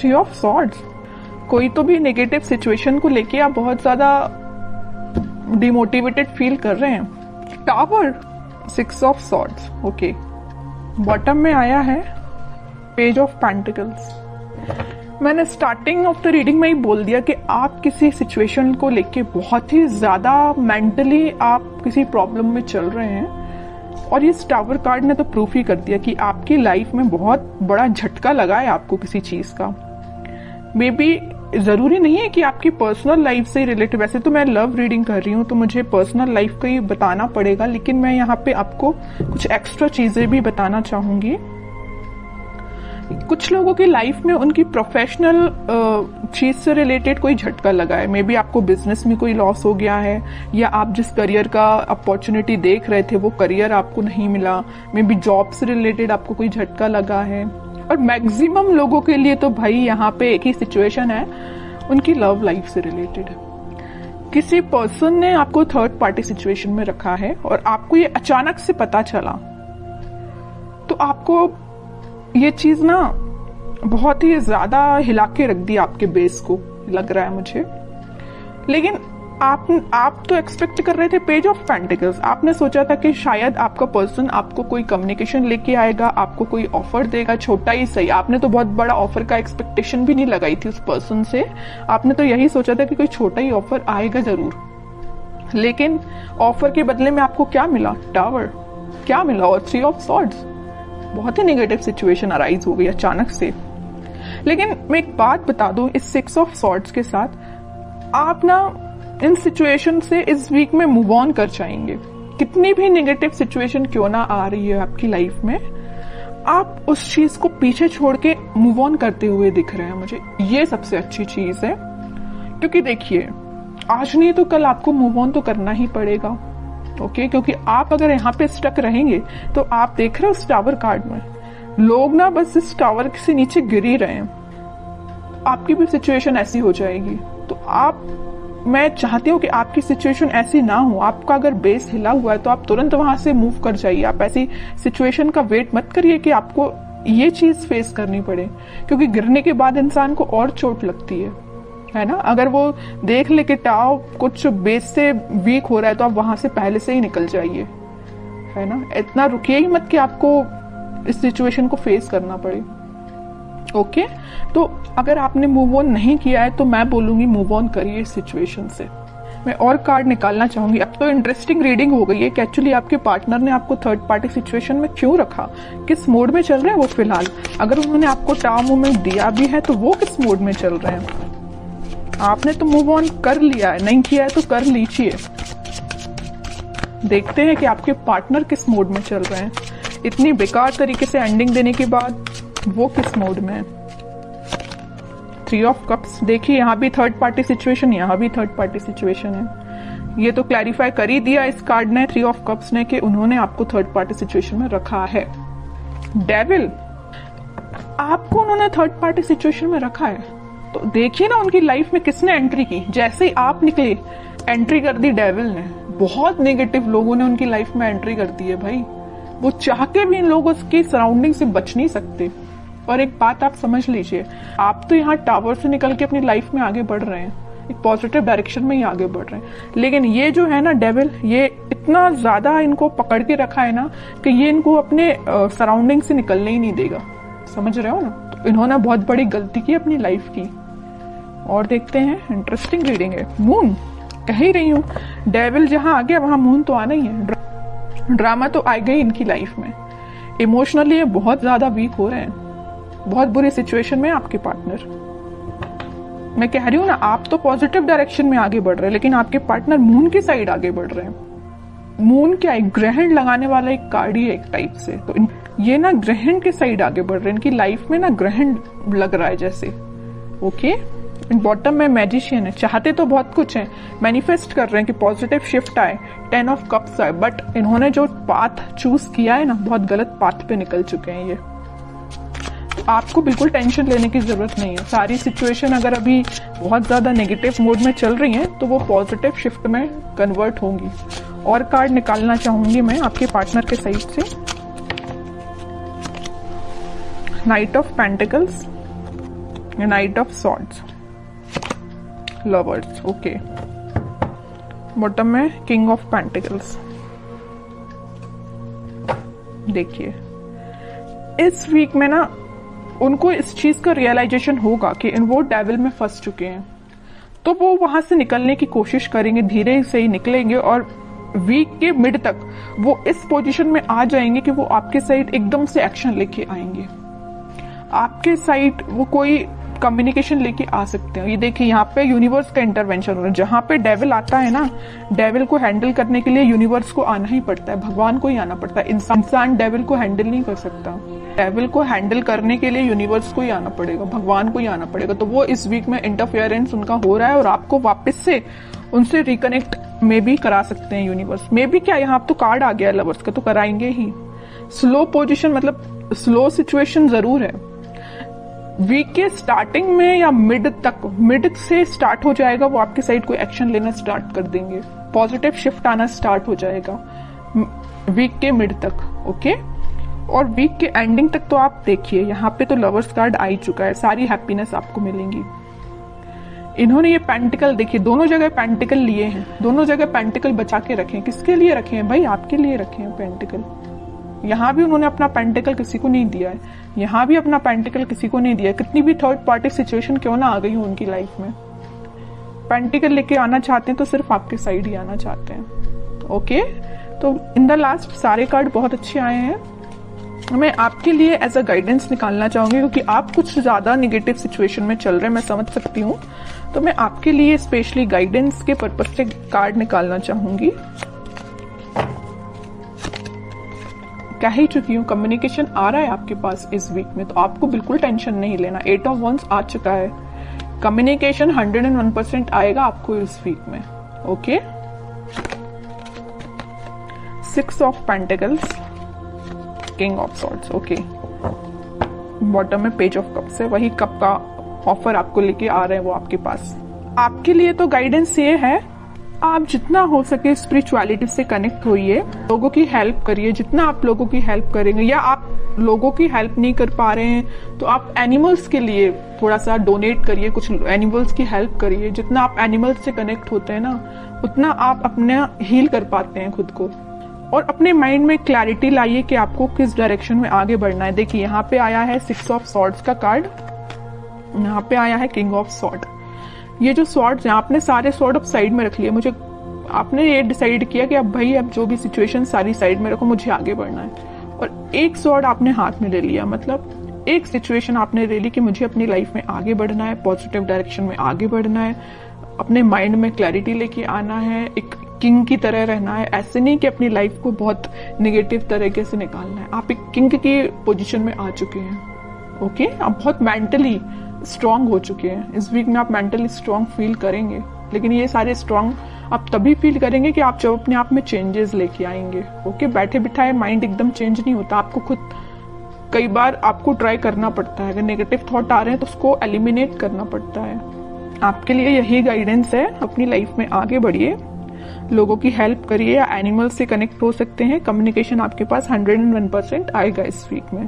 Three of swords, कोई तो भी नेगेटिव सिचुएशन को लेके आप बहुत ज्यादा डिमोटिवेटेड फील कर रहे हैं। Tower, six of swords, okay. Bottom में आया है पेज ऑफ पेंटिकल्स। मैंने स्टार्टिंग ऑफ द रीडिंग में ही बोल दिया कि आप किसी सिचुएशन को लेके बहुत ही ज्यादा मेंटली आप किसी प्रॉब्लम में चल रहे हैं, और ये टावर कार्ड ने तो प्रूफ ही कर दिया कि आपकी लाइफ में बहुत बड़ा झटका लगा है आपको किसी चीज का। मे बी जरूरी नहीं है कि आपकी पर्सनल लाइफ से रिलेटेड, वैसे तो मैं लव रीडिंग कर रही हूँ तो मुझे पर्सनल लाइफ का ही बताना पड़ेगा, लेकिन मैं यहाँ पे आपको कुछ एक्स्ट्रा चीजें भी बताना चाहूंगी। कुछ लोगों की लाइफ में उनकी प्रोफेशनल चीज से रिलेटेड कोई झटका लगा है। मे बी आपको बिजनेस में कोई लॉस हो गया है, या आप जिस करियर का अपॉर्चुनिटी देख रहे थे वो करियर आपको नहीं मिला। मे बी जॉब से रिलेटेड आपको कोई झटका लगा है। और मैक्सिमम लोगों के लिए तो भाई यहाँ पे एक ही सिचुएशन है, उनकी लव लाइफ से रिलेटेड। किसी पर्सन ने आपको थर्ड पार्टी सिचुएशन में रखा है और आपको ये अचानक से पता चला, तो आपको ये चीज ना बहुत ही ज्यादा हिला के रख दी आपके बेस को, लग रहा है मुझे। लेकिन आप तो एक्सपेक्ट कर रहे थे पेज ऑफ पेंटिकल्स। आपने सोचा था कि शायद आपका पर्सन आपको कोई कम्युनिकेशन लेके आएगा, आपको कोई ऑफर देगा, छोटा ही सही। आपने तो बहुत बड़ा ऑफर का एक्सपेक्टेशन भी नहीं लगाई थी उस पर्सन से। आपने तो यही सोचा था कि कोई छोटा ही ऑफर आएगा जरूर। लेकिन ऑफर के बदले में आपको क्या मिला? टावर। क्या मिला? और थ्री ऑफ सॉर्ड्स। बहुत ही नेगेटिव सिचुएशन अराइज हो गई अचानक से। लेकिन मैं एक बात बता दूं, इस सिक्स ऑफ सॉर्ड्स के साथ आप ना इन सिचुएशन से इस वीक में मूव ऑन कर जाएंगे। कितनी भी नेगेटिव सिचुएशन क्यों ना आ रही है आपकी लाइफ में, आप उस चीज को पीछे छोड़ के मूव ऑन करते हुए दिख रहे हैं मुझे। ये सबसे अच्छी चीज है, क्योंकि देखिए आज नहीं तो कल आपको मूव ऑन तो करना ही पड़ेगा, ओके। क्योंकि आप अगर यहाँ पे स्टक रहेंगे तो आप देख रहे हो उस टावर कार्ड में लोग ना बस इस टावर से नीचे गिर ही रहे हैं। आपकी भी सिचुएशन ऐसी हो जाएगी। तो मैं चाहती हूँ कि आपकी सिचुएशन ऐसी ना हो। आपका अगर बेस हिला हुआ है तो आप तुरंत वहां से मूव कर जाइए। आप ऐसी सिचुएशन का वेट मत करिए कि आपको ये चीज फेस करनी पड़े, क्योंकि गिरने के बाद इंसान को और चोट लगती है ना। अगर वो देख ले कि टाव कुछ बेस से वीक हो रहा है तो आप वहां से पहले से ही निकल जाइए, है ना। इतना रुकिए ही मत कि आपको इस सिचुएशन को फेस करना पड़े, ओके। तो अगर आपने मूव ऑन नहीं किया है तो मैं बोलूंगी मूव ऑन करिए इस सिचुएशन से। मैं और कार्ड निकालना चाहूंगी। अब तो इंटरेस्टिंग रीडिंग हो गई है कि एक्चुअली आपके पार्टनर ने आपको थर्ड पार्टी सिचुएशन में क्यों रखा, किस मोड में चल रहे हैं वो फिलहाल। अगर उन्होंने आपको टाव मूवमेंट दिया भी है तो वो किस मोड में चल रहे हैं। आपने तो मूव ऑन कर लिया है, नहीं किया है तो कर लीजिए। देखते हैं कि आपके पार्टनर किस मोड में चल रहे हैं। इतनी बेकार तरीके से एंडिंग देने के बाद वो किस मोड में है। थ्री ऑफ कप्स, देखिए यहाँ भी थर्ड पार्टी सिचुएशन, यहाँ भी थर्ड पार्टी सिचुएशन है। ये तो क्लैरिफाई कर ही दिया इस कार्ड ने, थ्री ऑफ कप्स ने, कि उन्होंने आपको थर्ड पार्टी सिचुएशन में रखा है। डेविल, आपको उन्होंने थर्ड पार्टी सिचुएशन में रखा है तो देखिए ना उनकी लाइफ में किसने एंट्री की। जैसे ही आप निकले एंट्री कर दी डेविल ने। बहुत नेगेटिव लोगों ने उनकी लाइफ में एंट्री कर दी है भाई। वो चाह के भी इन लोगों की सराउंडिंग से बच नहीं सकते। और एक बात आप समझ लीजिए, आप तो यहाँ टावर से निकल के अपनी लाइफ में आगे बढ़ रहे हैं, एक पॉजिटिव डायरेक्शन में ही आगे बढ़ रहे हैं। लेकिन ये जो है ना डेविल, ये इतना ज्यादा इनको पकड़ के रखा है ना कि ये इनको अपने सराउंडिंग से निकलने ही नहीं देगा। समझ रहे हो ना। तो इन्होंने बहुत बड़ी गलती की अपनी लाइफ की। और देखते हैं, इंटरेस्टिंग रीडिंग है। मून, कह ही रही हूँ, डेविल जहां आ गया वहां मून तो आना ही है। ड्रामा तो आ गई इनकी लाइफ में। इमोशनली ये बहुत ज्यादा वीक हो रहे हैं, बहुत बुरी सिचुएशन में आपके पार्टनर। मैं कह रही हूँ ना, आप तो पॉजिटिव डायरेक्शन में आगे बढ़ रहे हैं, लेकिन आपके पार्टनर मून की साइड आगे बढ़ रहे हैं। मून क्या है? ग्रहण लगाने वाला एक कार्ड ही है एक टाइप से। तो ये ना ग्रहण के साइड आगे बढ़ रहे हैं। इनकी लाइफ में ना ग्रहण लग रहा है जैसे, ओके। बॉटम में मैजिशियन है। चाहते तो बहुत कुछ है, मैनिफेस्ट कर रहे हैं कि पॉजिटिव शिफ्ट आए, 10 ऑफ कप्स आए, बट इन्होंने जो पाथ चूज किया है ना, बहुत गलत पाथ पे निकल चुके हैं ये। आपको बिल्कुल टेंशन लेने की जरूरत नहीं है। सारी सिचुएशन अगर अभी बहुत ज्यादा नेगेटिव मोड में चल रही है तो वो पॉजिटिव शिफ्ट में कन्वर्ट होंगी। और कार्ड निकालना चाहूंगी मैं आपके पार्टनर के साइड से। Night of pentacles, night of swords, lovers, okay. Bottom में किंग ऑफ पेंटिकल्स। देखिए इस वीक में ना उनको इस चीज का रियलाइजेशन होगा कि वो डेविल में फंस चुके हैं, तो वो वहां से निकलने की कोशिश करेंगे, धीरे से ही निकलेंगे और वीक के मिड तक वो इस पोजीशन में आ जाएंगे कि वो आपके साइड एकदम से एक्शन लेके आएंगे। आपके साइड वो कोई कम्युनिकेशन लेके आ सकते हैं। ये देखिए यहाँ पे यूनिवर्स का इंटरवेंशन हो रहा है। जहां पे डेविल आता है ना, डेविल को हैंडल करने के लिए यूनिवर्स को आना ही पड़ता है, भगवान को ही आना पड़ता है। इंसान डेविल को हैंडल नहीं कर सकता। डेविल को हैंडल करने के लिए यूनिवर्स को ही आना पड़ेगा, भगवान को ही आना पड़ेगा। तो वो इस वीक में इंटरफेरेंस उनका हो रहा है और आपको वापस से उनसे रिकनेक्ट में भी करा सकते हैं यूनिवर्स में भी। क्या यहाँ तो कार्ड आ गया लवर्स का, तो कराएंगे ही। स्लो पोजीशन मतलब स्लो सिचुएशन जरूर है। वीक के स्टार्टिंग में या मिड तक, मिड से स्टार्ट हो जाएगा, वो आपके साइड कोई एक्शन लेना स्टार्ट कर देंगे, पॉजिटिव शिफ्ट आना स्टार्ट हो जाएगा वीक के मिड तक, ओके। और वीक के एंडिंग तक तो आप देखिए यहाँ पे तो लवर्स कार्ड आ ही चुका है, सारी हैप्पीनेस आपको मिलेंगी। इन्होंने ये पेंटिकल देखिए, दोनों जगह पेंटिकल लिए हैं, दोनों जगह पेंटिकल बचा के रखे हैं। किसके लिए रखे हैं भाई? आपके लिए रखे हैं पेंटिकल। यहाँ भी उन्होंने अपना पेंटिकल किसी को नहीं दिया है, यहाँ भी अपना पेंटिकल किसी को नहीं दिया है। कितनी भी थर्ड पार्टी सिचुएशन क्यों ना आ गई हो उनकी लाइफ में, पेंटिकल लेके आना चाहते हैं तो सिर्फ आपके साइड ही आना चाहते हैं, ओके। तो इन द लास्ट सारे कार्ड बहुत अच्छे आए हैं। मैं आपके लिए एज अ गाइडेंस निकालना चाहूंगी, क्योंकि आप कुछ ज्यादा निगेटिव सिचुएशन में चल रहे हैं, मैं समझ सकती हूँ। तो मैं आपके लिए स्पेशली गाइडेंस के पर्पज से कार्ड निकालना चाहूंगी। कह ही चुकी हूँ, कम्युनिकेशन आ रहा है आपके पास इस वीक में, तो आपको बिल्कुल टेंशन नहीं लेना। 8 ऑफ वंस आ चुका है, कम्युनिकेशन 101% आएगा आपको इस वीक में, okay. 6 of pentacles, king of swords, okay. Bottom में पेज ऑफ कप्स है, वही कप का ऑफर आपको लेके आ रहे हैं वो आपके पास। आपके लिए तो गाइडेंस ये है, आप जितना हो सके स्पिरिचुअलिटी से कनेक्ट होइए, लोगों की हेल्प करिए। जितना आप लोगों की हेल्प करेंगे, या आप लोगों की हेल्प नहीं कर पा रहे हैं तो आप एनिमल्स के लिए थोड़ा सा डोनेट करिए, कुछ एनिमल्स की हेल्प करिए। जितना आप एनिमल्स से कनेक्ट होते हैं ना, उतना आप अपना हील कर पाते हैं खुद को। और अपने माइंड में क्लैरिटी लाइए कि आपको किस डायरेक्शन में आगे बढ़ना है। देखिए यहाँ पे आया है 6 ऑफ सॉर्ड्स का कार्ड, यहाँ पे आया है किंग ऑफ सॉर्ड। ये जो सॉर्ड्स हैं, आपने सारे सॉर्ड अब साइड में रख लिए। मुझे आपने ये डिसाइड किया कि अब भाई अब जो भी सिचुएशन सारी साइड में रखो, मुझे आगे बढ़ना है। और एक सॉर्ड आपने हाथ में ले लिया, मतलब एक सिचुएशन आपने ले ली कि मुझे अपनी लाइफ में आगे बढ़ना है, पॉजिटिव डायरेक्शन में आगे बढ़ना है, अपने माइंड में क्लैरिटी लेके आना है, एक किंग की तरह रहना है। ऐसे नहीं कि अपनी लाइफ को बहुत निगेटिव तरीके से निकालना है। आप एक किंग की पोजीशन में आ चुके हैं, ओके। आप बहुत मेंटली स्ट्रांग हो चुके हैं। इस वीक में आप मेंटली स्ट्रांग फील करेंगे, लेकिन ये सारे स्ट्रांग आप तभी फील करेंगे कि आप जब अपने आप में चेंजेस लेके आएंगे, ओके। बैठे बिठाए माइंड एकदम चेंज नहीं होता, आपको खुद कई बार आपको ट्राई करना पड़ता है। अगर नेगेटिव थॉट आ रहे हैं तो उसको एलिमिनेट करना पड़ता है। आपके लिए यही गाइडेंस है, अपनी लाइफ में आगे बढ़िए, लोगों की हेल्प करिए, या एनिमल से कनेक्ट हो सकते हैं। कम्युनिकेशन आपके पास 101% आएगा इस वीक में।